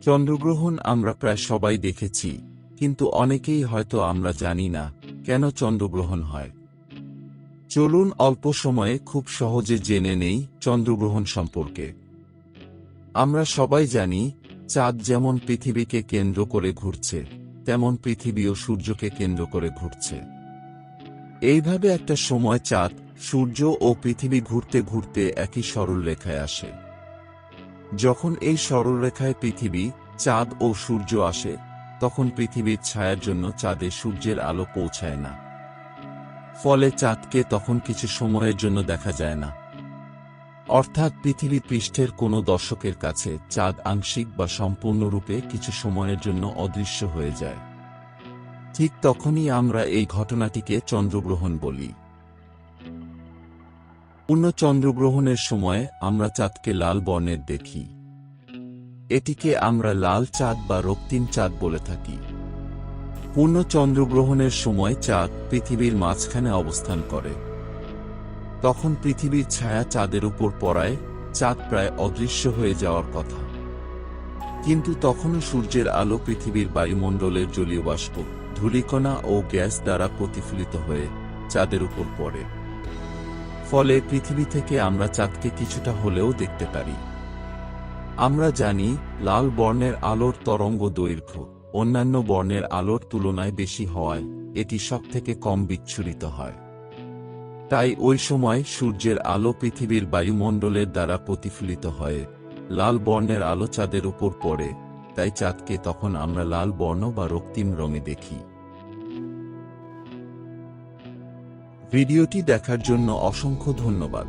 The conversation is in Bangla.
চন্দ্রগ্রহণ আমরা প্রায় সবাই দেখেছি, কিন্তু অনেকেই হয়তো আমরা জানি না কেন চন্দ্রগ্রহণ হয়। চলুন অল্প সময়ে খুব সহজে জেনে নেই চন্দ্রগ্রহণ সম্পর্কে। আমরা সবাই জানি চাঁদ যেমন পৃথিবীকে কেন্দ্র করে ঘুরছে, তেমন পৃথিবীও সূর্যকে কেন্দ্র করে ঘুরছে। এইভাবে একটা সময় চাঁদ, সূর্য ও পৃথিবী ঘুরতে ঘুরতে একই সরলরেখায় আসে। যখন এই সরলরেখায় পৃথিবী, চাঁদ ও সূর্য আসে, তখন পৃথিবীর ছায়ার জন্য চাঁদে সূর্যের আলো পৌঁছায় না। ফলে চাঁদকে তখন কিছু সময়ের জন্য দেখা যায় না। অর্থাৎ পৃথিবী পৃষ্ঠের কোনো দর্শকের কাছে চাঁদ আংশিক বা সম্পূর্ণরূপে কিছু সময়ের জন্য অদৃশ্য হয়ে যায়। ঠিক তখনই আমরা এই ঘটনাটিকে চন্দ্রগ্রহণ বলি। পূর্ণ চন্দ্রগ্রহণের সময় আমরা চাঁদকে লাল বর্ণের দেখি। এটিকে আমরা লাল চাঁদ বা রক্তিম চাঁদ বলে থাকি। পূর্ণ চন্দ্রগ্রহণের সময় চাঁদ পৃথিবীর মাঝখানে অবস্থান করে। তখন পৃথিবীর ছায়া চাঁদের উপর পড়ায় চাঁদ প্রায় অদৃশ্য হয়ে যাওয়ার কথা। কিন্তু তখনও সূর্যের আলো পৃথিবীর বায়ুমণ্ডলের জলীয় বাষ্প, ধূলিকণা ও গ্যাস দ্বারা প্রতিফলিত হয়ে চাঁদের উপর পড়ে। ফলে পৃথিবী থেকে আমরা চাঁদকে কিছুটা হলেও দেখতে পারি। আমরা জানি লাল বর্ণের আলোর তরঙ্গ দৈর্ঘ্য অন্যান্য বর্ণের আলোর তুলনায় বেশি হওয়ায় এটি সবথেকে কম বিচ্ছুরিত হয়। তাই ওই সময় সূর্যের আলো পৃথিবীর বায়ুমণ্ডলের দ্বারা প্রতিফলিত হয়ে লাল বর্ণের আলো চাঁদের উপর পড়ে, তাই চাঁদকে তখন আমরা লাল বর্ণ বা রক্তিম রঙে দেখি। ভিডিওটি দেখার জন্য অসংখ্য ধন্যবাদ।